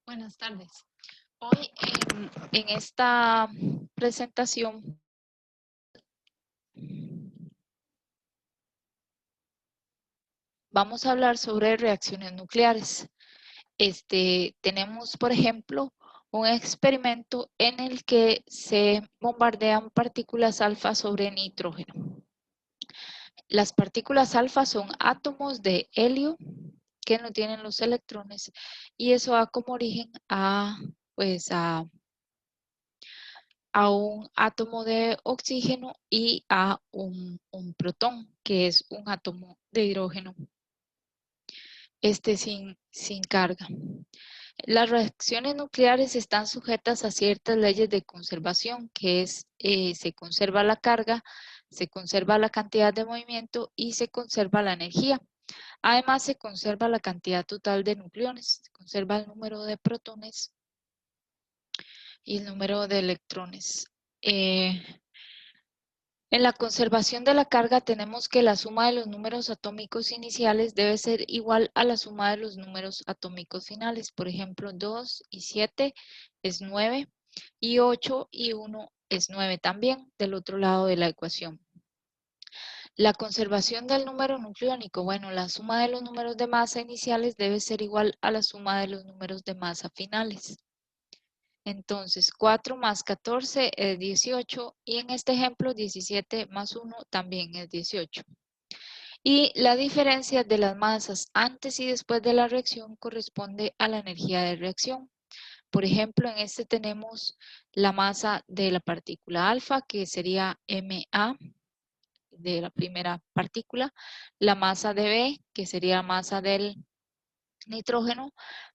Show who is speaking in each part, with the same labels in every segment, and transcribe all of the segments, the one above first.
Speaker 1: Buenas tardes. Hoy en esta presentación vamos a hablar sobre reacciones nucleares. Tenemos, por ejemplo, un experimento en el que se bombardean partículas alfa sobre nitrógeno. Las partículas alfa son átomos de helio que no tienen los electrones y eso da como origen a un átomo de oxígeno y a un protón, que es un átomo de hidrógeno, sin carga. Las reacciones nucleares están sujetas a ciertas leyes de conservación, que es, se conserva la carga, se conserva la cantidad de movimiento y se conserva la energía. Además, se conserva la cantidad total de nucleones, se conserva el número de protones y el número de electrones. En la conservación de la carga tenemos que la suma de los números atómicos iniciales debe ser igual a la suma de los números atómicos finales. Por ejemplo, 2 y 7 es 9 y 8 y 1 es 9 también del otro lado de la ecuación. La conservación del número nucleónico, bueno, la suma de los números de masa iniciales debe ser igual a la suma de los números de masa finales. Entonces, 4 más 14 es 18 y en este ejemplo 17 más 1 también es 18. Y la diferencia de las masas antes y después de la reacción corresponde a la energía de reacción. Por ejemplo, en este tenemos la masa de la partícula alfa, que sería MA de la primera partícula, la masa de B, que sería la masa del nitrógeno,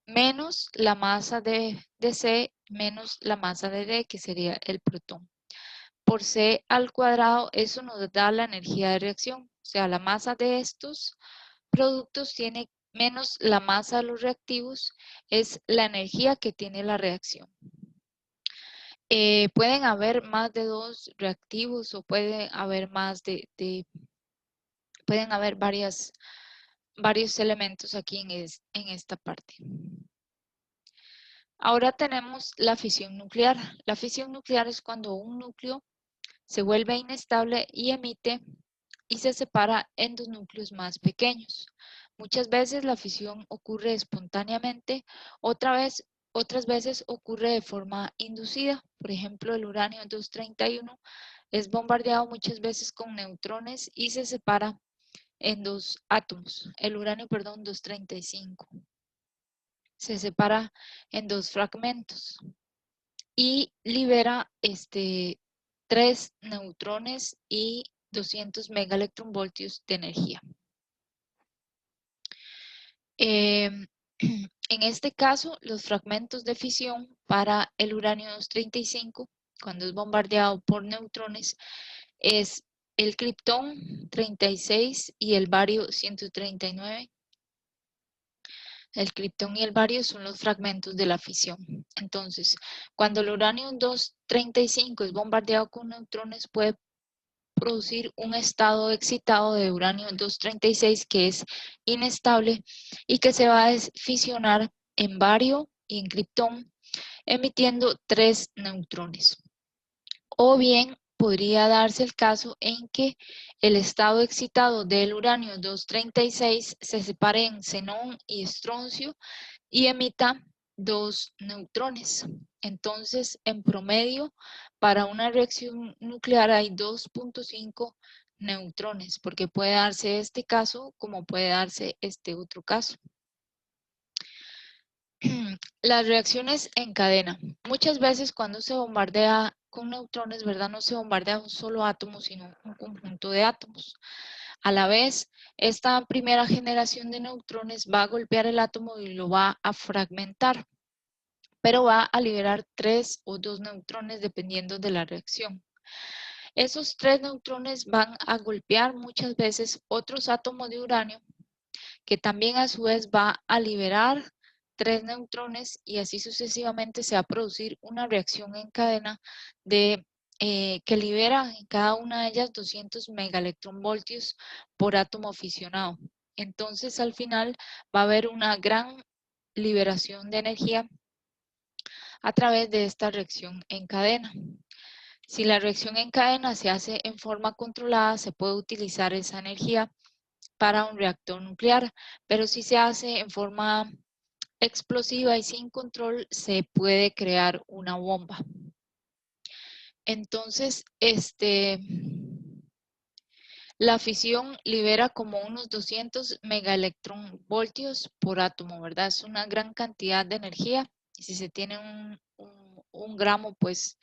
Speaker 1: menos la masa de C, menos la masa de D, que sería el protón. Por C al cuadrado, eso nos da la energía de reacción. O sea, la masa de estos productos tiene menos la masa de los reactivos, es la energía que tiene la reacción. Pueden haber más de dos reactivos o pueden haber más pueden haber varios elementos aquí en esta parte. Ahora tenemos la fisión nuclear. La fisión nuclear es cuando un núcleo se vuelve inestable y emite y se separa en dos núcleos más pequeños. Muchas veces la fisión ocurre espontáneamente, otras veces ocurre de forma inducida. Por ejemplo, el uranio 231 es bombardeado muchas veces con neutrones y se separa en dos átomos. El uranio, 235. Se separa en dos fragmentos y libera 3 neutrones y 200 megaelectronvoltios de energía. En este caso, los fragmentos de fisión para el uranio 235, cuando es bombardeado por neutrones, es el kriptón 36 y el bario 139. El kriptón y el bario son los fragmentos de la fisión. Entonces, cuando el uranio 235 es bombardeado con neutrones, puede producir un estado excitado de uranio 236 que es inestable y que se va a fissionar en bario y en kriptón, emitiendo 3 neutrones. O bien podría darse el caso en que el estado excitado del uranio 236 se separe en xenón y estroncio y emita 2 neutrones. Entonces, en promedio, para una reacción nuclear hay 2.5 neutrones, porque puede darse este caso como puede darse este otro caso. Las reacciones en cadena. Muchas veces cuando se bombardea con neutrones, ¿verdad? No se bombardea un solo átomo, sino un conjunto de átomos. A la vez, esta primera generación de neutrones va a golpear el átomo y lo va a fragmentar, pero va a liberar 3 o 2 neutrones dependiendo de la reacción. Esos 3 neutrones van a golpear muchas veces otros átomos de uranio, que también a su vez va a liberar 3 neutrones y así sucesivamente se va a producir una reacción en cadena que libera en cada una de ellas 200 megaelectronvoltios por átomo fisionado. Entonces al final va a haber una gran liberación de energía a través de esta reacción en cadena. Si la reacción en cadena se hace en forma controlada, se puede utilizar esa energía para un reactor nuclear, pero si se hace en forma explosiva y sin control, se puede crear una bomba. Entonces, la fisión libera como unos 200 megaelectronvoltios por átomo, ¿verdad? Es una gran cantidad de energía. Y si se tiene un gramo, pues,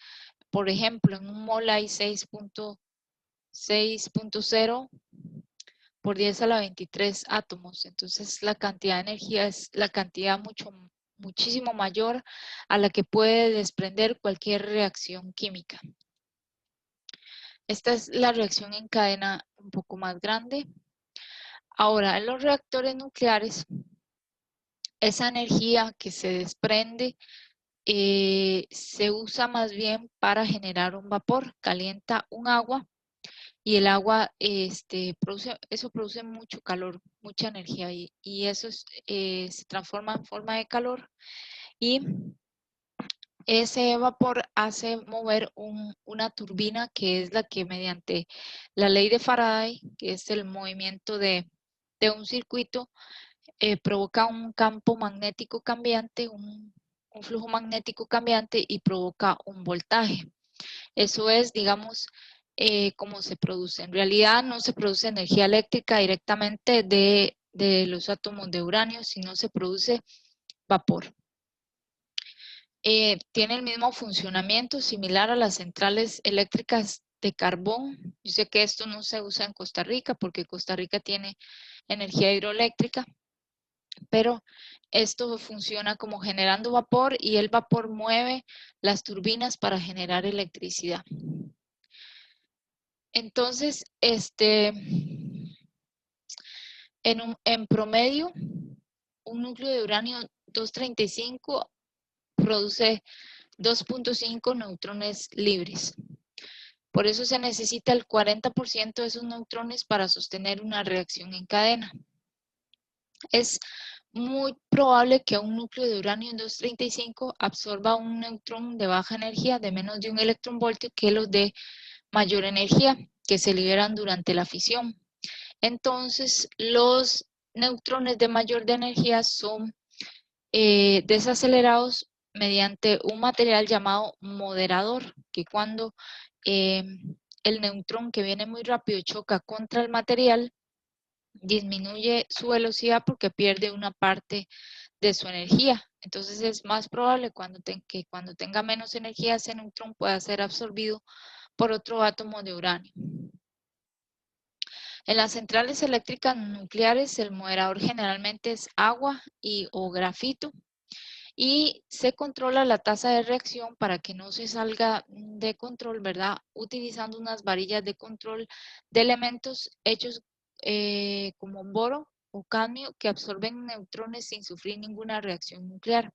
Speaker 1: por ejemplo, en un mol hay 6.0 por 10 a la 23 átomos. Entonces, la cantidad de energía es la cantidad muchísimo mayor a la que puede desprender cualquier reacción química. Esta es la reacción en cadena un poco más grande. Ahora, en los reactores nucleares, esa energía que se desprende se usa más bien para generar un vapor, calienta un agua y el agua produce mucho calor, mucha energía y eso se transforma en forma de calor y ese vapor hace mover una turbina que es la que mediante la ley de Faraday, que es el movimiento de un circuito, provoca un campo magnético cambiante, un flujo magnético cambiante y provoca un voltaje. Eso es, digamos, cómo se produce. En realidad no se produce energía eléctrica directamente de los átomos de uranio, sino se produce vapor. Tiene el mismo funcionamiento similar a las centrales eléctricas de carbón. Yo sé que esto no se usa en Costa Rica porque Costa Rica tiene energía hidroeléctrica, pero esto funciona como generando vapor y el vapor mueve las turbinas para generar electricidad. Entonces, en promedio, un núcleo de uranio 235 produce 2.5 neutrones libres. Por eso se necesita el 40% de esos neutrones para sostener una reacción en cadena. Es muy probable que un núcleo de uranio 235 absorba un neutrón de baja energía de menos de un electronvoltio que los de mayor energía que se liberan durante la fisión. Entonces, los neutrones de mayor energía son desacelerados mediante un material llamado moderador, que cuando el neutrón que viene muy rápido choca contra el material, disminuye su velocidad porque pierde una parte de su energía. Entonces es más probable que cuando tenga menos energía ese neutrón pueda ser absorbido por otro átomo de uranio. En las centrales eléctricas nucleares el moderador generalmente es agua o grafito y se controla la tasa de reacción para que no se salga de control, ¿verdad? Utilizando unas varillas de control de elementos hechos como boro o cadmio que absorben neutrones sin sufrir ninguna reacción nuclear.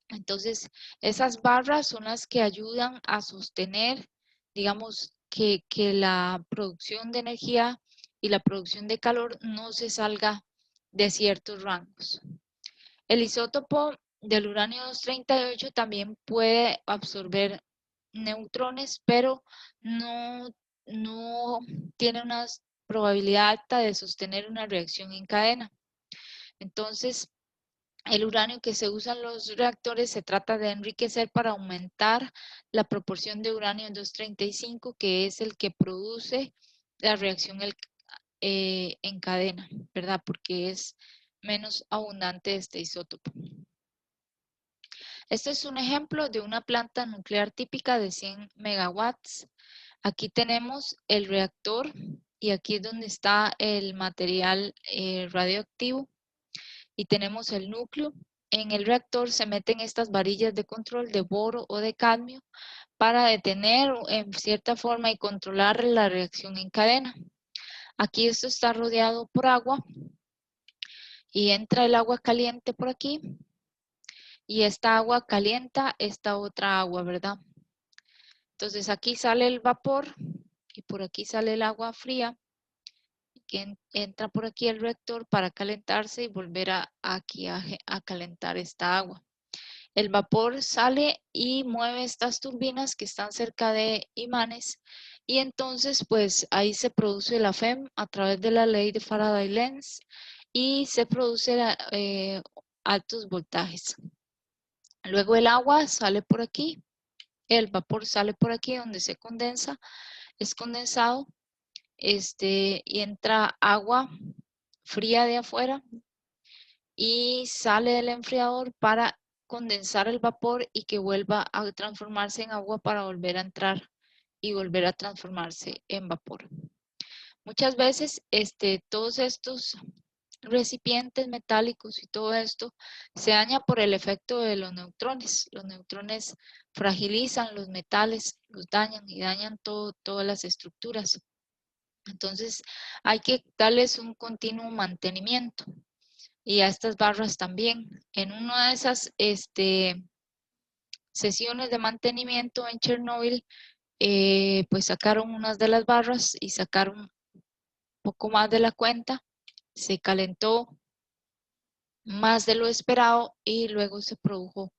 Speaker 1: Entonces, esas barras son las que ayudan a sostener, digamos, que la producción de energía y la producción de calor no se salga de ciertos rangos. El isótopo del uranio 238 también puede absorber neutrones, pero no tiene una probabilidad alta de sostener una reacción en cadena. Entonces, el uranio que se usa en los reactores se trata de enriquecer para aumentar la proporción de uranio 235, que es el que produce la reacción en cadena, ¿verdad? Porque es menos abundante este isótopo. Este es un ejemplo de una planta nuclear típica de 100 megawatts. Aquí tenemos el reactor y aquí es donde está el material radioactivo y tenemos el núcleo. En el reactor se meten estas varillas de control de boro o de cadmio para detener en cierta forma y controlar la reacción en cadena. Aquí esto está rodeado por agua y entra el agua caliente por aquí y esta agua calienta esta otra agua, ¿verdad? Entonces aquí sale el vapor y por aquí sale el agua fría que entra por aquí el reactor para calentarse y volver aquí a calentar esta agua. el vapor sale y mueve estas turbinas que están cerca de imanes y entonces pues ahí se produce la FEM a través de la ley de Faraday-Lenz y se produce altos voltajes. Luego el agua sale por aquí, el vapor sale por aquí donde se condensa, es condensado y entra agua fría de afuera y sale del enfriador para condensar el vapor y que vuelva a transformarse en agua para volver a entrar y volver a transformarse en vapor. Muchas veces todos estos recipientes metálicos y todo esto se daña por el efecto de los neutrones. Los neutrones fragilizan los metales, los dañan y dañan todas las estructuras. Entonces hay que darles un continuo mantenimiento y a estas barras también. En una de esas sesiones de mantenimiento en Chernobyl, pues sacaron unas de las barras y sacaron un poco más de la cuenta, se calentó más de lo esperado y luego se produjo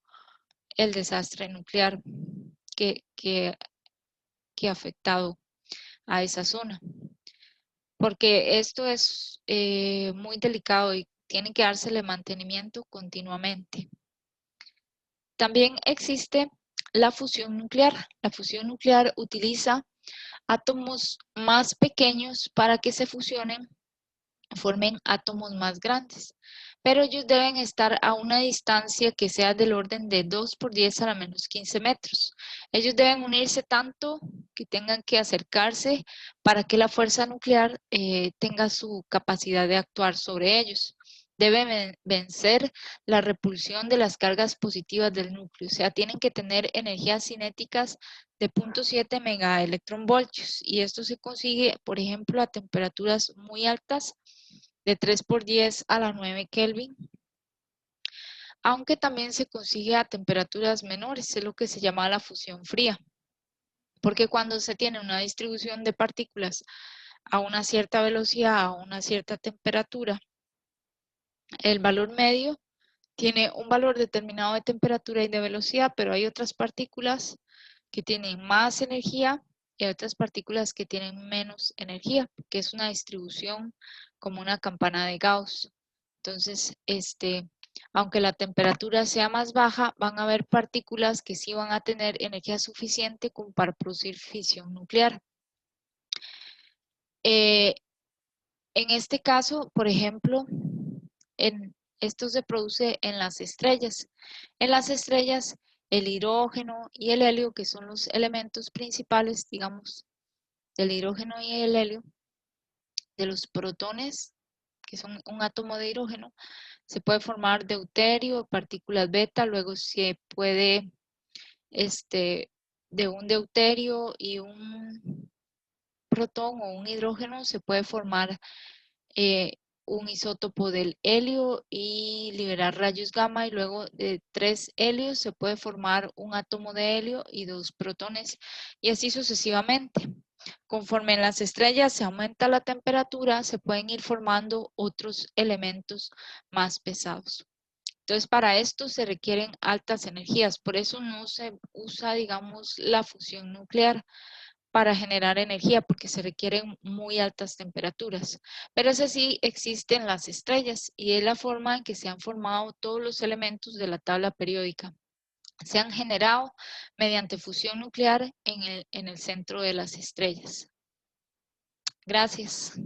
Speaker 1: el desastre nuclear que ha afectado a esa zona. Porque esto es muy delicado y tiene que dársele mantenimiento continuamente. También existe la fusión nuclear. La fusión nuclear utiliza átomos más pequeños para que se fusionen, formen átomos más grandes, pero ellos deben estar a una distancia que sea del orden de 2 por 10 a la menos 15 metros. Ellos deben unirse tanto que tengan que acercarse para que la fuerza nuclear tenga su capacidad de actuar sobre ellos. Deben vencer la repulsión de las cargas positivas del núcleo, o sea, tienen que tener energías cinéticas de 0.7 megaelectronvoltios y esto se consigue, por ejemplo, a temperaturas muy altas de 3 por 10 a la 9 Kelvin, aunque también se consigue a temperaturas menores, es lo que se llama la fusión fría, porque cuando se tiene una distribución de partículas a una cierta velocidad, a una cierta temperatura, el valor medio tiene un valor determinado de temperatura y de velocidad, pero hay otras partículas que tienen más energía y hay otras partículas que tienen menos energía, que es una distribución como una campana de Gauss. Entonces, aunque la temperatura sea más baja, van a haber partículas que sí van a tener energía suficiente como para producir fisión nuclear. En este caso, por ejemplo, esto se produce en las estrellas. En las estrellas, el hidrógeno y el helio, que son los elementos principales, digamos, del hidrógeno y el helio, de los protones, que son un átomo de hidrógeno, se puede formar deuterio, partículas beta, luego se puede, de un deuterio y un protón o un hidrógeno, se puede formar un isótopo del helio y liberar rayos gamma y luego de 3 helios se puede formar un átomo de helio y 2 protones y así sucesivamente. Conforme en las estrellas se aumenta la temperatura, se pueden ir formando otros elementos más pesados. Entonces, para esto se requieren altas energías, por eso no se usa, digamos, la fusión nuclear para generar energía porque se requieren muy altas temperaturas. Pero eso sí existe en las estrellas y es la forma en que se han formado todos los elementos de la tabla periódica. Se han generado mediante fusión nuclear en el centro de las estrellas. Gracias.